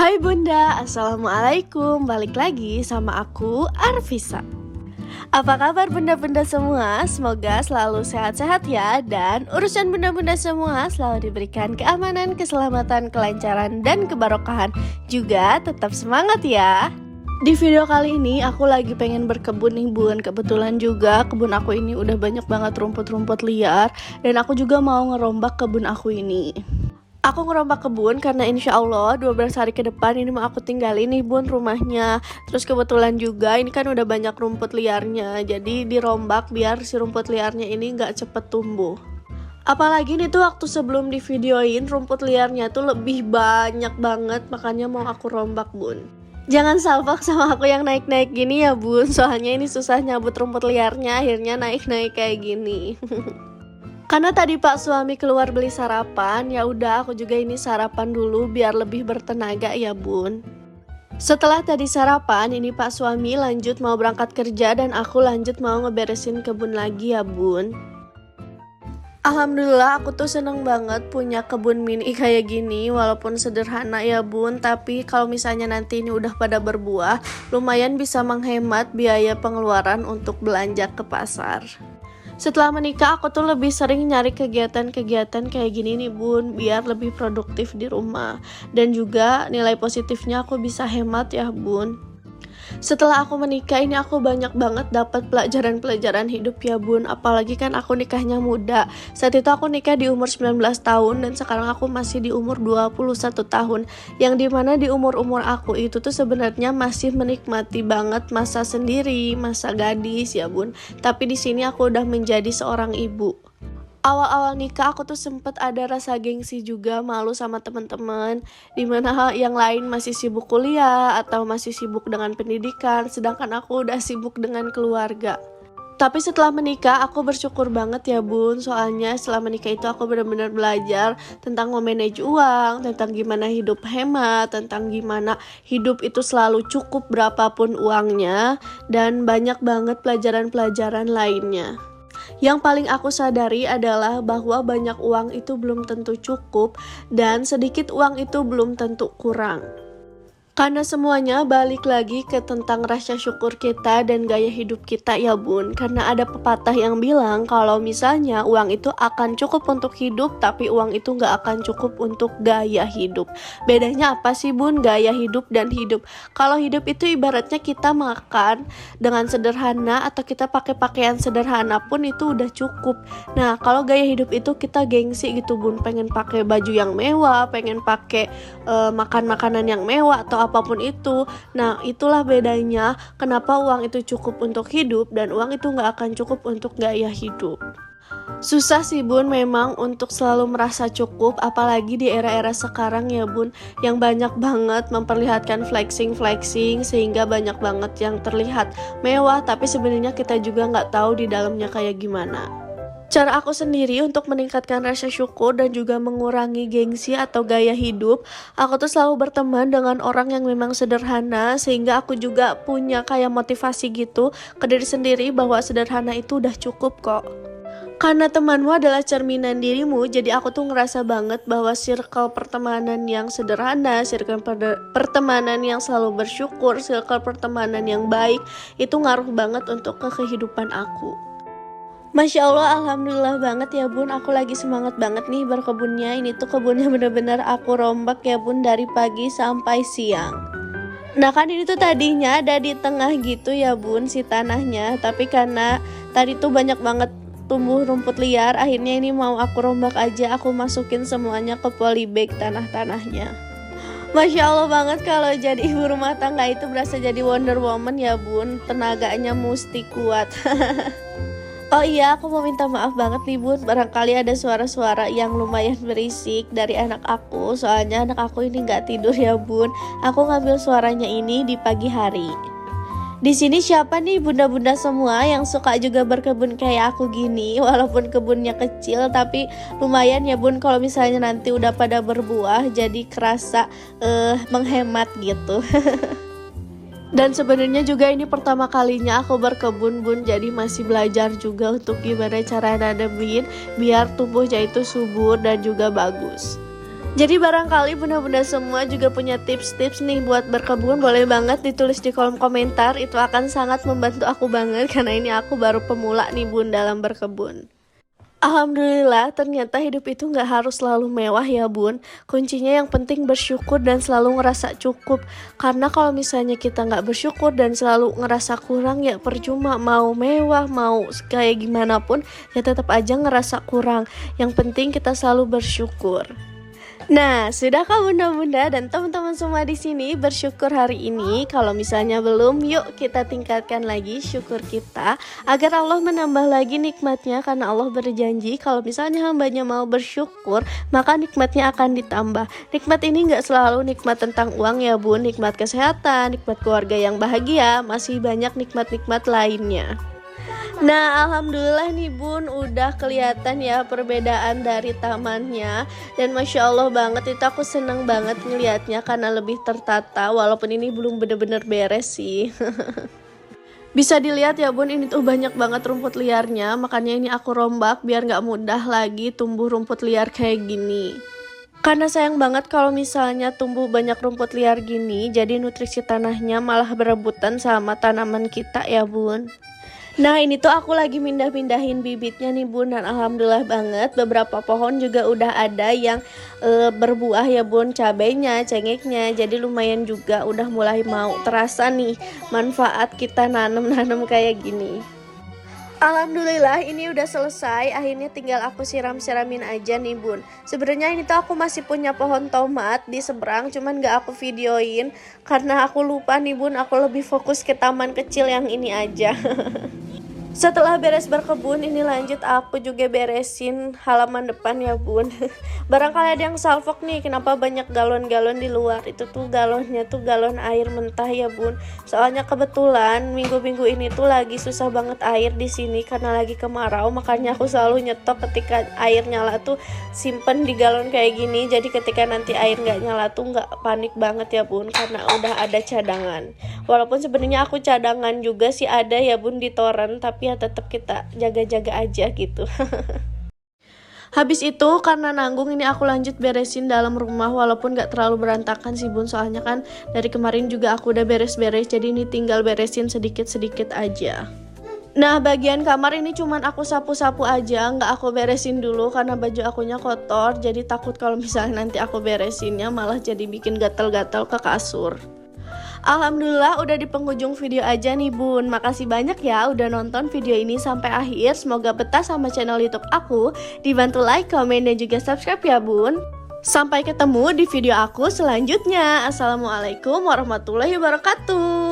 Hai Bunda, Assalamualaikum. Balik lagi sama aku, Arvisa. Apa kabar bunda-bunda semua? Semoga selalu sehat-sehat ya. Dan urusan bunda-bunda semua selalu diberikan keamanan, keselamatan, kelancaran, dan kebarokahan. Juga tetap semangat ya. Di video kali ini aku lagi pengen berkebun nih bun. Kebetulan juga kebun aku ini udah banyak banget rumput-rumput liar. Dan aku juga mau ngerombak kebun aku ini. Aku ngerombak kebun karena insya Allah 12 hari ke depan ini mau aku tinggalin nih bun rumahnya. Terus kebetulan juga ini kan udah banyak rumput liarnya. Jadi dirombak biar si rumput liarnya ini gak cepet tumbuh. Apalagi nih tuh waktu sebelum di videoin rumput liarnya tuh lebih banyak banget. Makanya mau aku rombak bun. Jangan salfok sama aku yang naik-naik gini ya bun. Soalnya ini susah nyabut rumput liarnya, akhirnya naik-naik kayak gini. Karena tadi Pak suami keluar beli sarapan, ya udah aku juga ini sarapan dulu biar lebih bertenaga ya bun. Setelah tadi sarapan, ini Pak suami lanjut mau berangkat kerja dan aku lanjut mau ngeberesin kebun lagi ya bun. Alhamdulillah aku tuh seneng banget punya kebun mini kayak gini. Walaupun sederhana ya bun, tapi kalau misalnya nanti ini udah pada berbuah, lumayan bisa menghemat biaya pengeluaran untuk belanja ke pasar. Setelah menikah aku tuh lebih sering nyari kegiatan-kegiatan kayak gini nih bun, biar lebih produktif di rumah. Dan juga nilai positifnya aku bisa hemat ya bun. Setelah aku menikah ini aku banyak banget dapat pelajaran-pelajaran hidup ya bun. Apalagi kan aku nikahnya muda. Saat itu aku nikah di umur 19 tahun dan sekarang aku masih di umur 21 tahun. Yang dimana di umur-umur aku itu tuh sebenarnya masih menikmati banget masa sendiri, masa gadis ya bun. Tapi di sini aku udah menjadi seorang ibu. Awal-awal nikah aku tuh sempet ada rasa gengsi juga, malu sama teman-teman, dimana yang lain masih sibuk kuliah atau masih sibuk dengan pendidikan, sedangkan aku udah sibuk dengan keluarga. Tapi setelah menikah aku bersyukur banget ya bun, soalnya setelah menikah itu aku benar-benar belajar tentang memanage uang, tentang gimana hidup hemat, tentang gimana hidup itu selalu cukup berapapun uangnya, dan banyak banget pelajaran-pelajaran lainnya. Yang paling aku sadari adalah bahwa banyak uang itu belum tentu cukup dan sedikit uang itu belum tentu kurang. Karena semuanya balik lagi ke tentang rasa syukur kita dan gaya hidup kita ya bun. Karena ada pepatah yang bilang kalau misalnya uang itu akan cukup untuk hidup, tapi uang itu gak akan cukup untuk gaya hidup. Bedanya apa sih bun gaya hidup dan hidup? Kalau hidup itu ibaratnya kita makan dengan sederhana atau kita pakai pakaian sederhana pun itu udah cukup. Nah kalau gaya hidup itu kita gengsi gitu bun, pengen pakai baju yang mewah, pengen pakai makan makanan yang mewah atau apapun itu. Nah itulah bedanya kenapa uang itu cukup untuk hidup dan uang itu gak akan cukup untuk gaya hidup. Susah sih bun memang untuk selalu merasa cukup, apalagi di era-era sekarang ya bun, yang banyak banget memperlihatkan flexing sehingga banyak banget yang terlihat mewah tapi sebenarnya kita juga gak tahu di dalamnya kayak gimana. Cara aku sendiri untuk meningkatkan rasa syukur dan juga mengurangi gengsi atau gaya hidup, aku tuh selalu berteman dengan orang yang memang sederhana, sehingga aku juga punya kayak motivasi gitu ke diri sendiri bahwa sederhana itu udah cukup kok. Karena temanmu adalah cerminan dirimu, jadi aku tuh ngerasa banget bahwa circle pertemanan yang sederhana, circle pertemanan yang selalu bersyukur, circle pertemanan yang baik, itu ngaruh banget untuk ke kehidupan aku. Masya Allah, alhamdulillah banget ya bun, aku lagi semangat banget nih berkebunnya. Ini tuh kebunnya bener-bener aku rombak ya bun dari pagi sampai siang. Nah kan ini tuh tadinya ada di tengah gitu ya bun si tanahnya, tapi karena tadi tuh banyak banget tumbuh rumput liar, akhirnya ini mau aku rombak aja, aku masukin semuanya ke polybag tanah-tanahnya. Masya Allah banget kalau jadi ibu rumah tangga itu berasa jadi Wonder Woman ya bun, tenaganya mesti kuat. Oh iya, aku mau minta maaf banget nih bun, barangkali ada suara-suara yang lumayan berisik dari anak aku. Soalnya anak aku ini gak tidur ya bun, aku ngambil suaranya ini di pagi hari. Di sini siapa nih bunda-bunda semua yang suka juga berkebun kayak aku gini? Walaupun kebunnya kecil tapi lumayan ya bun kalau misalnya nanti udah pada berbuah, jadi kerasa menghemat gitu. Dan sebenarnya juga ini pertama kalinya aku berkebun bun, jadi masih belajar juga untuk gimana cara nanemin biar tumbuhnya itu subur dan juga bagus. Jadi barangkali bunda-bunda semua juga punya tips-tips nih buat berkebun, boleh banget ditulis di kolom komentar, itu akan sangat membantu aku banget karena ini aku baru pemula nih bun dalam berkebun. Alhamdulillah ternyata hidup itu nggak harus selalu mewah ya bun. Kuncinya yang penting bersyukur dan selalu ngerasa cukup. Karena kalau misalnya kita nggak bersyukur dan selalu ngerasa kurang ya percuma, mau mewah mau kayak gimana pun ya tetap aja ngerasa kurang. Yang penting kita selalu bersyukur. Nah, sudahkah bunda-bunda dan teman-teman semua di sini bersyukur hari ini? Kalau misalnya belum, yuk kita tingkatkan lagi syukur kita agar Allah menambah lagi nikmatnya, karena Allah berjanji kalau misalnya hambanya mau bersyukur, maka nikmatnya akan ditambah. Nikmat ini nggak selalu nikmat tentang uang ya bun, nikmat kesehatan, nikmat keluarga yang bahagia, masih banyak nikmat-nikmat lainnya. Nah, alhamdulillah nih bun, udah kelihatan ya perbedaan dari tamannya. Dan masya Allah banget, itu aku seneng banget ngelihatnya karena lebih tertata. Walaupun ini belum bener-bener beres sih. Bisa dilihat ya bun, ini tuh banyak banget rumput liarnya. Makanya ini aku rombak biar gak mudah lagi tumbuh rumput liar kayak gini. Karena sayang banget kalau misalnya tumbuh banyak rumput liar gini, jadi nutrisi tanahnya malah berebutan sama tanaman kita ya bun. Nah ini tuh aku lagi mindah-mindahin bibitnya nih bun, dan alhamdulillah banget beberapa pohon juga udah ada yang berbuah ya bun, cabenya, cengeknya. Jadi lumayan juga udah mulai mau terasa nih manfaat kita nanam-nanam kayak gini. Alhamdulillah ini udah selesai, akhirnya tinggal aku siram-siramin aja nih bun. Sebenarnya ini tuh aku masih punya pohon tomat di seberang, cuman gak aku videoin karena aku lupa nih bun, aku lebih fokus ke taman kecil yang ini aja. Setelah beres berkebun, ini lanjut aku juga beresin halaman depan ya bun. Barangkali ada yang salfok nih, kenapa banyak galon-galon di luar. Itu tuh galonnya tuh galon air mentah ya bun. Soalnya kebetulan minggu-minggu ini tuh lagi susah banget air di sini karena lagi kemarau. Makanya aku selalu nyetok ketika air nyala tuh simpen di galon kayak gini. Jadi ketika nanti air nggak nyala tuh nggak panik banget ya bun, karena udah ada cadangan. Walaupun sebenarnya aku cadangan juga sih ada ya bun di toren, tapi ya tetap kita jaga-jaga aja gitu. Habis itu karena nanggung, ini aku lanjut beresin dalam rumah, walaupun gak terlalu berantakan sih bun, soalnya kan dari kemarin juga aku udah beres-beres, jadi ini tinggal beresin sedikit-sedikit aja. Nah bagian kamar ini cuman aku sapu-sapu aja, nggak aku beresin dulu karena baju akunya kotor, jadi takut kalau misalnya nanti aku beresinnya malah jadi bikin gatal-gatal ke kasur. Alhamdulillah udah di penghujung video aja nih bun. Makasih banyak ya udah nonton video ini sampai akhir. Semoga betah sama channel YouTube aku. Dibantu like, komen, dan juga subscribe ya bun. Sampai ketemu di video aku selanjutnya. Assalamualaikum warahmatullahi wabarakatuh.